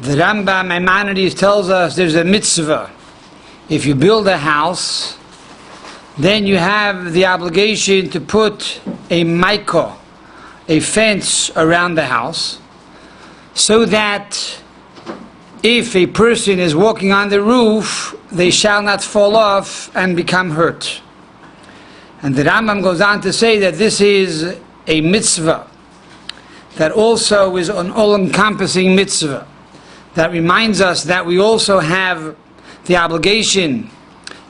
The Rambam Maimonides tells us there's a mitzvah. If you build a house, then you have the obligation to put a Maakah, a fence around the house, so that if a person is walking on the roof, they shall not fall off and become hurt. And the Rambam goes on to say that this is a mitzvah that also is an all-encompassing mitzvah that reminds us that we also have the obligation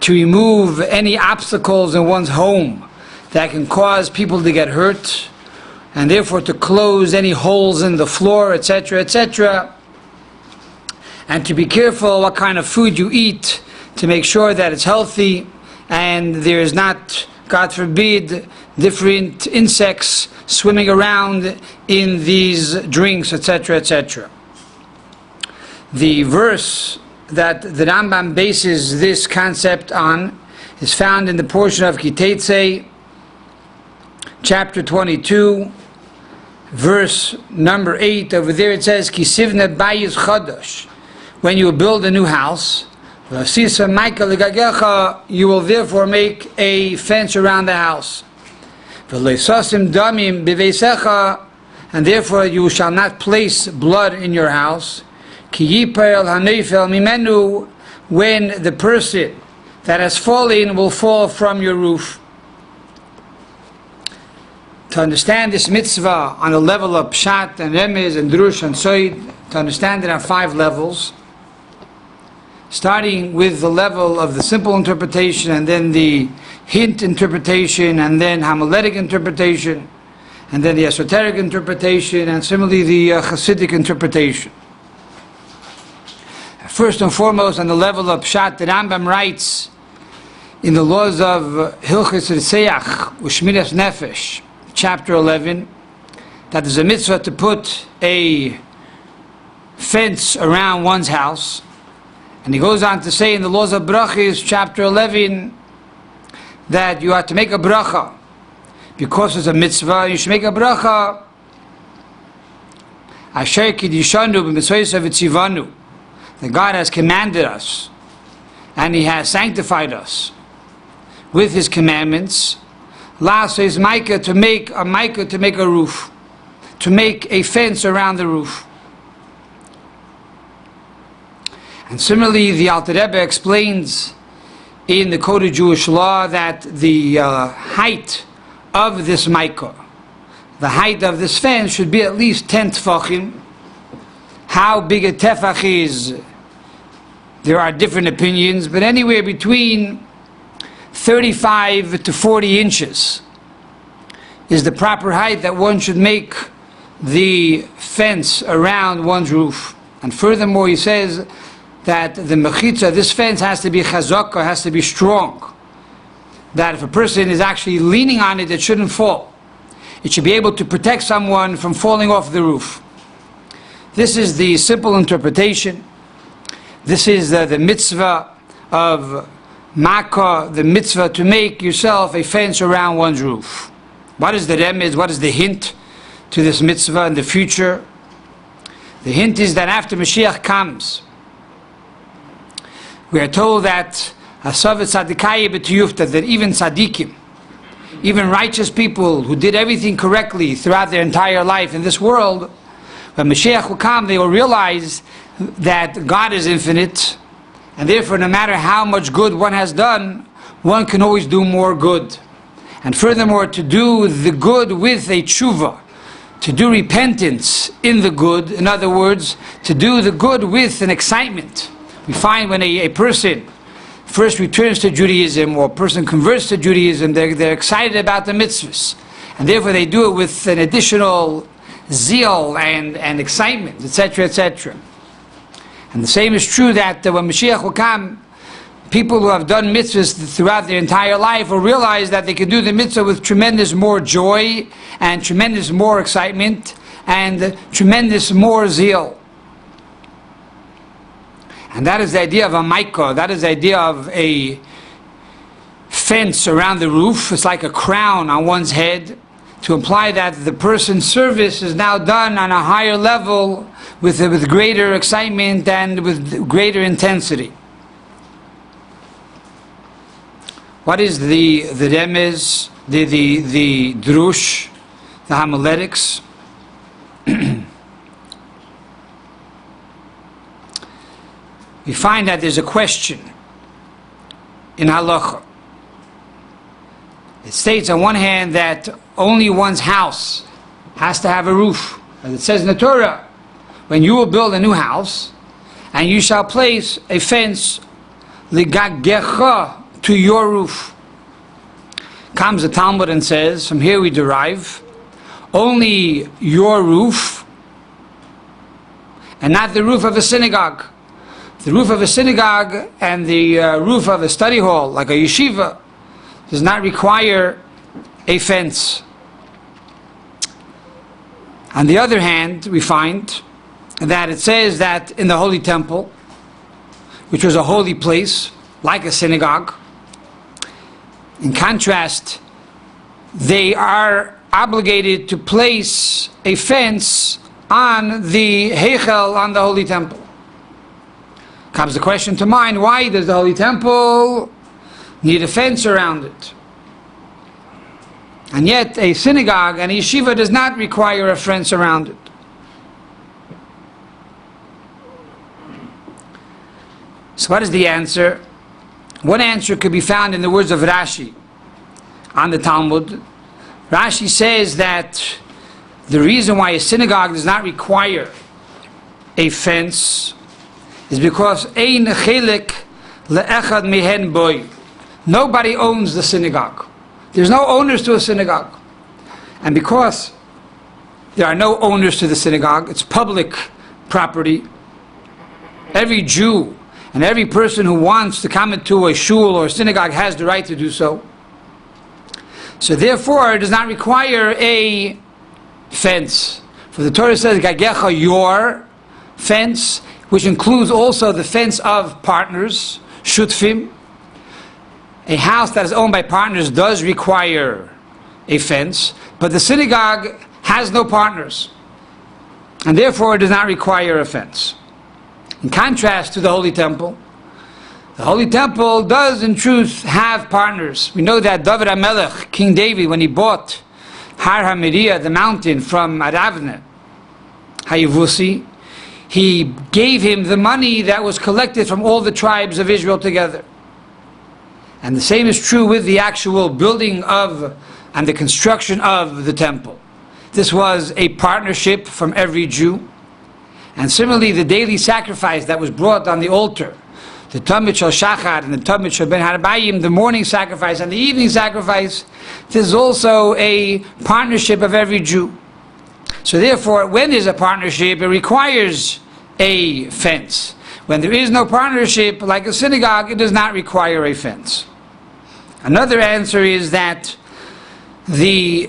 to remove any obstacles in one's home that can cause people to get hurt, and therefore to close any holes in the floor, etc., etc., and to be careful what kind of food you eat to make sure that it's healthy and there is not, God forbid, different insects swimming around in these drinks, etc., etc. The verse that the Rambam bases this concept on is found in the portion of Kiteitzei, chapter 22, verse number 8. Over there it says, Kisivne bayis chodosh. When you build a new house, you will therefore make a fence around the house. And therefore you shall not place blood in your house. When the person that has fallen will fall from your roof. To understand this mitzvah on the level of pshat and remez and drush and soid, to understand it on 5 levels, starting with the level of the simple interpretation, and then the hint interpretation, and then homiletic interpretation, and then the esoteric interpretation, and similarly the Hasidic interpretation. First and foremost, on the level of pshat, the Rambam writes in the laws of Hilchos Ritzeach Ushmiras Nefesh, chapter 11, that there's a mitzvah to put a fence around one's house. And he goes on to say in the laws of brachas, chapter 11, that you have to make a bracha because it's a mitzvah. You should make a bracha asher kidishanu b'mitzvos v'tzivanu, that God has commanded us and He has sanctified us with His commandments. Last is Maakah, to make a Maakah, to make a roof, to make a fence around the roof. And similarly, the Alter Rebbe explains in the Code of Jewish Law that the height of this Maakah, the height of this fence, should be at least 10 tefachim. How big a tefach is, there are different opinions, but anywhere between 35 to 40 inches is the proper height that one should make the fence around one's roof. And furthermore, he says that the mechitza, this fence, has to be chazaka, has to be strong. That if a person is actually leaning on it, it shouldn't fall. It should be able to protect someone from falling off the roof. This is the simple interpretation. This is the mitzvah of Maakah, the mitzvah to make yourself a fence around one's roof. What is the remez? What is the hint to this mitzvah in the future? The hint is that after Mashiach comes, we are told that that even tzaddikim, even righteous people who did everything correctly throughout their entire life in this world, when Mashiach will come, they will realize that God is infinite, and therefore no matter how much good one has done, one can always do more good. And furthermore, to do the good with a tshuva, to do repentance in the good, in other words, to do the good with an excitement. We find when a person first returns to Judaism, or a person converts to Judaism, they're excited about the mitzvahs, and therefore they do it with an additional zeal and excitement, etc., etc. And the same is true that when Mashiach will come, people who have done mitzvahs throughout their entire life will realize that they can do the mitzvah with tremendous more joy and tremendous more excitement and tremendous more zeal. And that is the idea of a Maakah. That is the idea of a fence around the roof. It's like a crown on one's head to imply that the person's service is now done on a higher level with greater excitement and with greater intensity. What is the remez, the drush, the homiletics? We find that there's a question in halacha. It states on one hand that only one's house has to have a roof. As it says in the Torah, when you will build a new house, and you shall place a fence ligagecha, to your roof. Comes the Talmud and says, from here we derive, only your roof, and not the roof of a synagogue. The roof of a synagogue and the roof of a study hall, like a yeshiva, does not require a fence. On the other hand, we find that it says that in the Holy Temple, which was a holy place, like a synagogue, in contrast, they are obligated to place a fence on the Heichel, on the Holy Temple. Comes the question to mind, why does the Holy Temple need a fence around it? And yet a synagogue and a yeshiva does not require a fence around it. So what is the answer? One answer could be found in the words of Rashi on the Talmud. Rashi says that the reason why a synagogue does not require a fence is because ein chelik le'echad mihen boy. Nobody owns the synagogue. There's no owners to a synagogue. And because there are no owners to the synagogue, it's public property. Every Jew and every person who wants to come into a shul or a synagogue has the right to do so. So therefore, it does not require a fence. For the Torah says, Gagecha, your fence, which includes also the fence of partners, shutfim. A house that is owned by partners does require a fence, but the synagogue has no partners, and therefore it does not require a fence. In contrast to the Holy Temple does in truth have partners. We know that David HaMelech, King David, when he bought Har HaMoriah, the mountain, from Aravne Hayevusi, he gave him the money that was collected from all the tribes of Israel together. And the same is true with the actual building of and the construction of the temple. This was a partnership from every Jew. And similarly, the daily sacrifice that was brought on the altar, the Tamid Shel Shachar and the Tamid Shel Ben Harabayim, the morning sacrifice and the evening sacrifice, this is also a partnership of every Jew. So therefore, when there's a partnership, it requires a fence. When there is no partnership, like a synagogue, it does not require a fence. Another answer is that the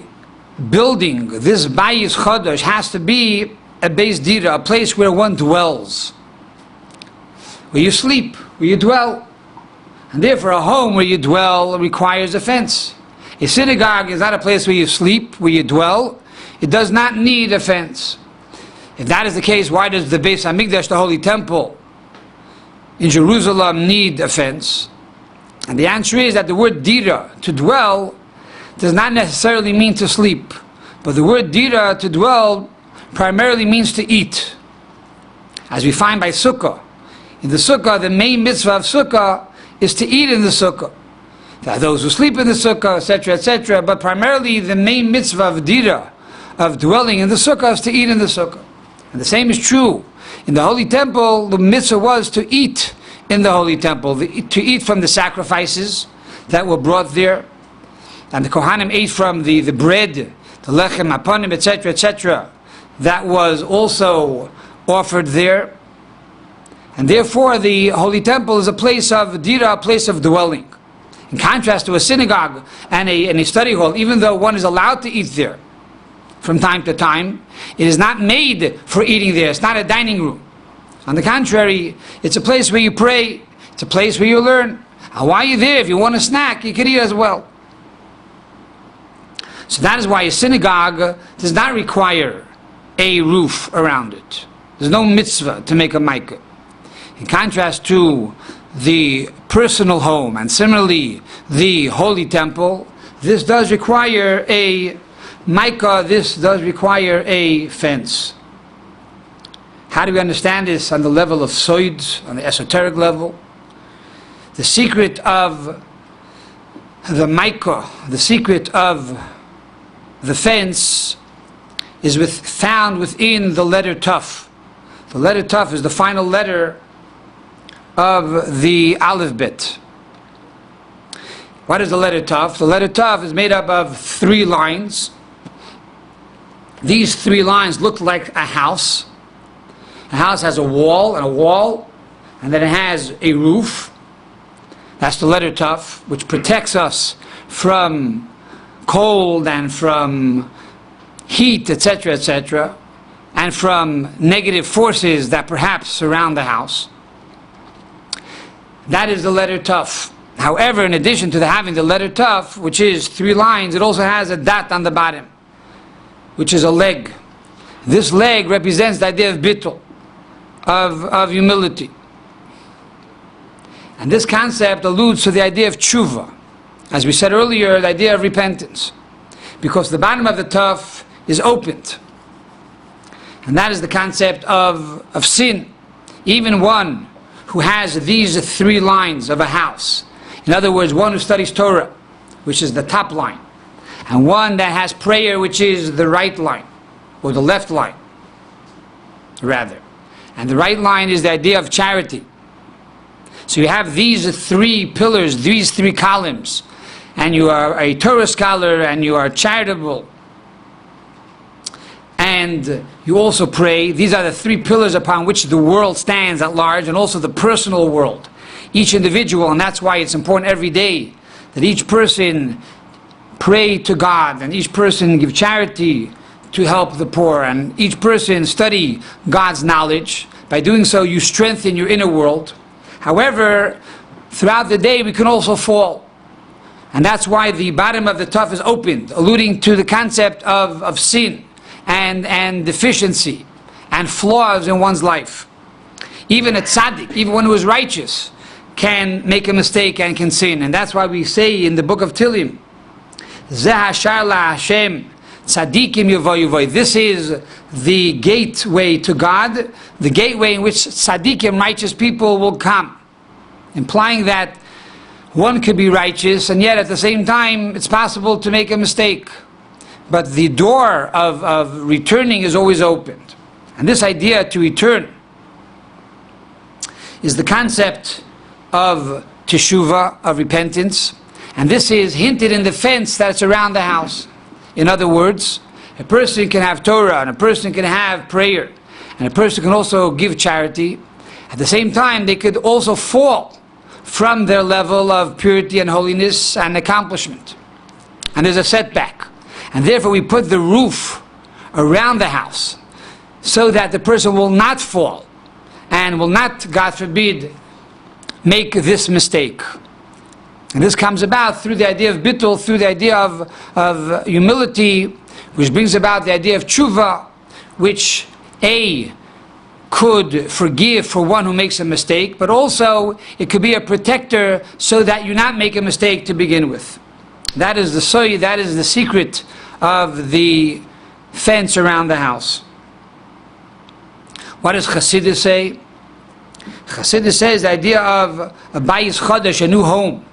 building, this Bayis Chodesh, has to be a Beis Dira, a place where one dwells, where you sleep, where you dwell. And therefore a home where you dwell requires a fence. A synagogue is not a place where you sleep, where you dwell. It does not need a fence. If that is the case, why does the Beis HaMikdash, the Holy Temple in Jerusalem, need a fence? And the answer is that the word dira, to dwell, does not necessarily mean to sleep. But the word dira, to dwell, primarily means to eat. As we find by Sukkah. In the Sukkah, the main mitzvah of Sukkah is to eat in the Sukkah. There are those who sleep in the Sukkah, etc., etc., but primarily the main mitzvah of dira, of dwelling in the Sukkah, is to eat in the Sukkah. And the same is true. In the Holy Temple, the mitzvah was to eat in the Holy Temple, to eat from the sacrifices that were brought there. And the Kohanim ate from the bread, the lechem, aponim, etc., etc., that was also offered there. And therefore the Holy Temple is a place of dira, a place of dwelling. In contrast to a synagogue and a study hall, even though one is allowed to eat there from time to time, it is not made for eating there. It's not a dining room. On the contrary, it's a place where you pray, it's a place where you learn. And while you're there, if you want a snack, you can eat as well. So that is why a synagogue does not require a roof around it. There's no mitzvah to make a Maakah. In contrast to the personal home and similarly the holy temple, this does require a Maakah, this does require a fence. How do we understand this on the level of Soid, on the esoteric level? The secret of the Maakah, the secret of the fence, is found within the letter Tuf. The letter Tuf is the final letter of the alphabet. What is the letter Tuf? The letter Tuf is made up of 3 lines. These 3 lines look like a house. A house has a wall, and then it has a roof. That's the letter Tuf, which protects us from cold and from heat, etc., etc., and from negative forces that perhaps surround the house. That is the letter Tuf. However, in addition to having the letter Tuf, which is 3 lines, it also has a dot on the bottom, which is a leg. This leg represents the idea of bittul, of humility. And this concept alludes to the idea of tshuva. As we said earlier, the idea of repentance. Because the bottom of the Tuf is opened. And that is the concept of sin. Even one who has these 3 lines of a house, in other words, one who studies Torah, which is the top line, and one that has prayer, which is the right line, or the left line, rather. And the right line is the idea of charity. So you have these 3 pillars, these 3 columns, and you are a Torah scholar, and you are charitable, and you also pray. These are the 3 pillars upon which the world stands at large, and also the personal world. Each individual, and that's why it's important every day that each person pray to God, and each person give charity to help the poor, and each person study God's knowledge. By doing so, you strengthen your inner world. However, throughout the day we can also fall. And that's why the bottom of the Tuf is opened, alluding to the concept of sin and deficiency and flaws in one's life. Even a tzaddik, even one who is righteous, can make a mistake and can sin. And that's why we say in the book of Tehillim, Zeh hashar la Hashem tzaddikim yovoy. This is the gateway to God, the gateway in which tzaddikim, righteous people, will come. Implying that one could be righteous, and yet at the same time it's possible to make a mistake. But the door of returning is always opened. And this idea to return is the concept of teshuvah, of repentance. And this is hinted in the fence that's around the house. In other words, a person can have Torah, and a person can have prayer, and a person can also give charity. At the same time, they could also fall from their level of purity and holiness and accomplishment. And there's a setback. And therefore we put the roof around the house so that the person will not fall and will not, God forbid, make this mistake. And this comes about through the idea of bittul, through the idea of humility, which brings about the idea of tshuva, which could forgive for one who makes a mistake, but also it could be a protector so that you not make a mistake to begin with. That is the soy, that is the secret of the fence around the house. What does Chassidus say? Chassidus says the idea of a bayis chadash, a new home.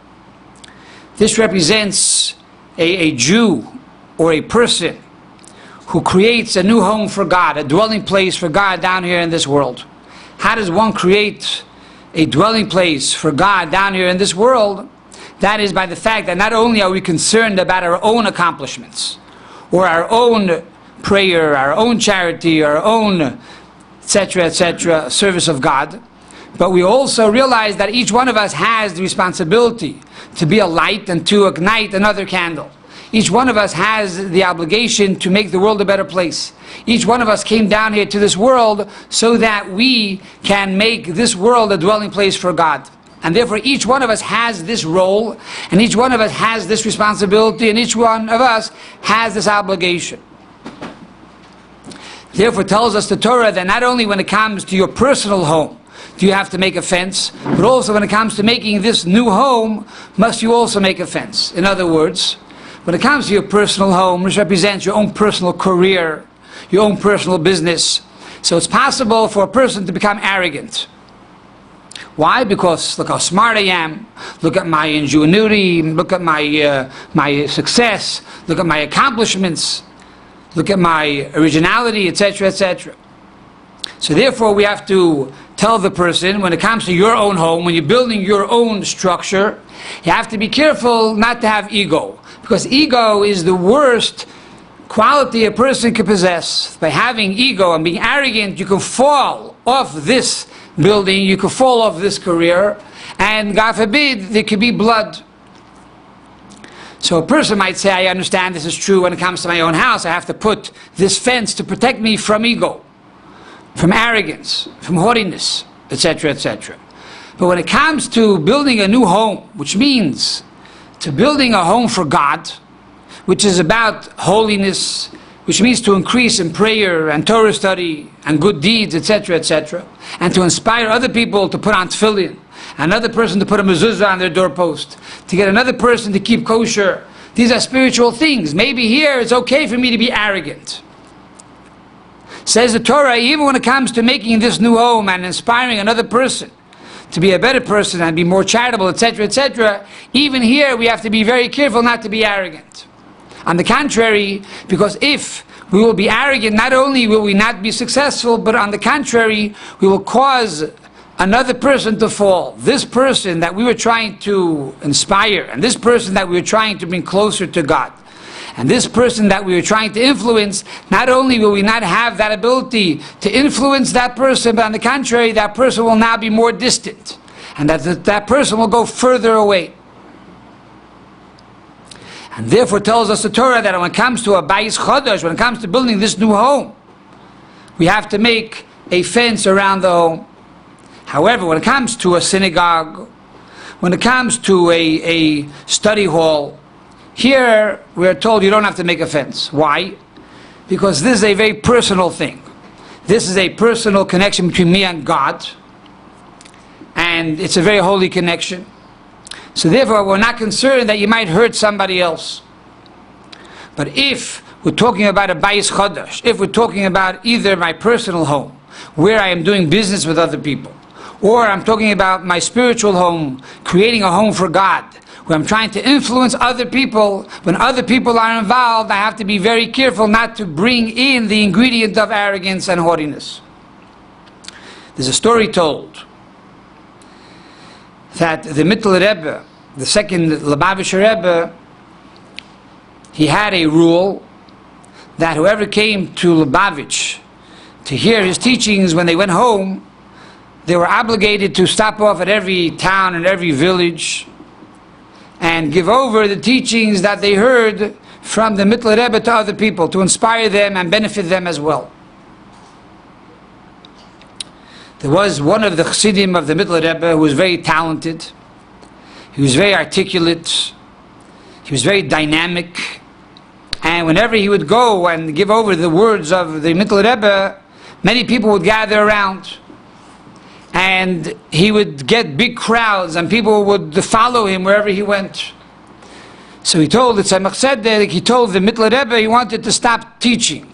This represents a Jew or a person who creates a new home for God, a dwelling place for God down here in this world. How does one create a dwelling place for God down here in this world? That is by the fact that not only are we concerned about our own accomplishments, or our own prayer, our own charity, our own etc., etc., service of God, but we also realize that each one of us has the responsibility to be a light and to ignite another candle. Each one of us has the obligation to make the world a better place. Each one of us came down here to this world so that we can make this world a dwelling place for God. And therefore each one of us has this role, and each one of us has this responsibility, and each one of us has this obligation. Therefore tells us the Torah that not only when it comes to your personal home do you have to make a fence, but also when it comes to making this new home, must you also make a fence. In other words, when it comes to your personal home, which represents your own personal career, your own personal business, so it's possible for a person to become arrogant. Why? Because look how smart I am, look at my ingenuity, look at my success, look at my accomplishments, look at my originality, etc., etc. So therefore we have to tell the person, when it comes to your own home, when you're building your own structure, you have to be careful not to have ego. Because ego is the worst quality a person can possess. By having ego and being arrogant, you can fall off this building, you can fall off this career, and God forbid, there could be blood. So a person might say, I understand this is true when it comes to my own house, I have to put this fence to protect me from ego, from arrogance, from haughtiness, etc., etc. But when it comes to building a new home, which means to building a home for God, which is about holiness, which means to increase in prayer and Torah study and good deeds, etc., etc., and to inspire other people to put on tefillin, another person to put a mezuzah on their doorpost, to get another person to keep kosher. These are spiritual things. Maybe here it's okay for me to be arrogant. Says the Torah, even when it comes to making this new home and inspiring another person to be a better person and be more charitable, etc., etc., even here we have to be very careful not to be arrogant. On the contrary, because if we will be arrogant, not only will we not be successful, but on the contrary, we will cause another person to fall. This person that we were trying to inspire, and this person that we were trying to bring closer to God, and this person that we were trying to influence, not only will we not have that ability to influence that person, but on the contrary, that person will now be more distant, and that person will go further away. And therefore tells us the Torah that when it comes to a bayis chodesh, when it comes to building this new home, we have to make a fence around the home. However, when it comes to a synagogue, when it comes to a study hall, here we're told you don't have to make a fence. Why? Because this is a very personal thing. This is a personal connection between me and God, and it's a very holy connection. So therefore we're not concerned that you might hurt somebody else. But if we're talking about a bayis chodesh, if we're talking about either my personal home, where I am doing business with other people, or I'm talking about my spiritual home, creating a home for God, where I'm trying to influence other people, when other people are involved, I have to be very careful not to bring in the ingredient of arrogance and haughtiness. There's a story told that the Mittler Rebbe, the second Lubavitcher Rebbe, he had a rule that whoever came to Lubavitch to hear his teachings, when they went home, they were obligated to stop off at every town and every village and give over the teachings that they heard from the Mittler Rebbe to other people, to inspire them and benefit them as well. There was one of the chassidim of the Mittler Rebbe who was very talented. He was very articulate. He was very dynamic. And whenever he would go and give over the words of the Mittler Rebbe, many people would gather around. And he would get big crowds and people would follow him wherever he went. So he told the Tzemach Tzedek, he told the Mittler Rebbe he wanted to stop teaching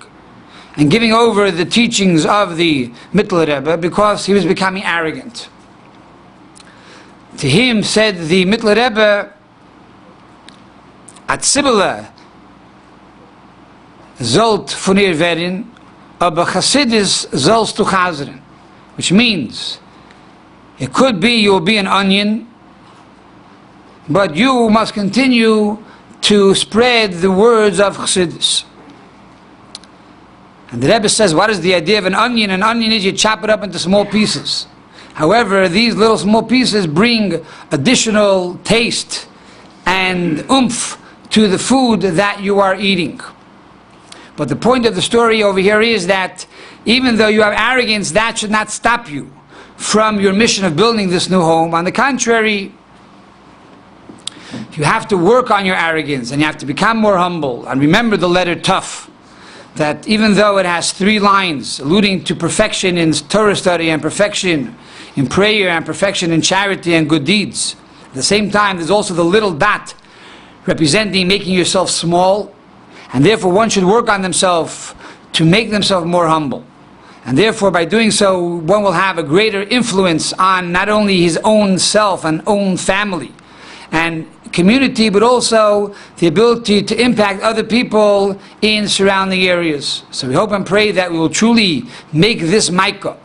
and giving over the teachings of the Mittler Rebbe because he was becoming arrogant. To him said the Mittler Rebbe, Atzibele zult von ihr werden, aber Chassidus sollst du chazren. Which means, it could be you will be an onion, but you must continue to spread the words of Chassidus. And the Rebbe says, what is the idea of an onion? An onion is you chop it up into small pieces. However, these little small pieces bring additional taste and oomph to the food that you are eating. But the point of the story over here is that even though you have arrogance, that should not stop you from your mission of building this new home. On the contrary, you have to work on your arrogance and you have to become more humble. And remember the letter Tuf, that even though it has 3 lines alluding to perfection in Torah study and perfection in prayer and perfection in charity and good deeds, at the same time there's also the little dot representing making yourself small, and therefore one should work on themselves to make themselves more humble. And therefore by doing so one will have a greater influence on not only his own self and own family and community, but also the ability to impact other people in surrounding areas. So we hope and pray that we will truly make this Maakah.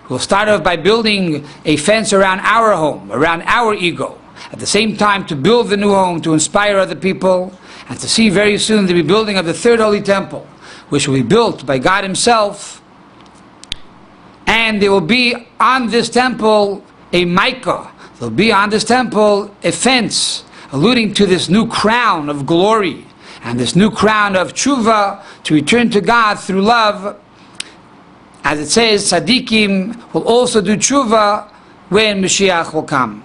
We'll start off by building a fence around our home, around our ego. At the same time to build the new home, to inspire other people, and to see very soon the rebuilding of the 3rd Holy Temple, which will be built by God Himself. And there will be on this temple a Maakah. There will be on this temple a fence alluding to this new crown of glory and this new crown of tshuva to return to God through love. As it says, tzaddikim will also do tshuva when Mashiach will come.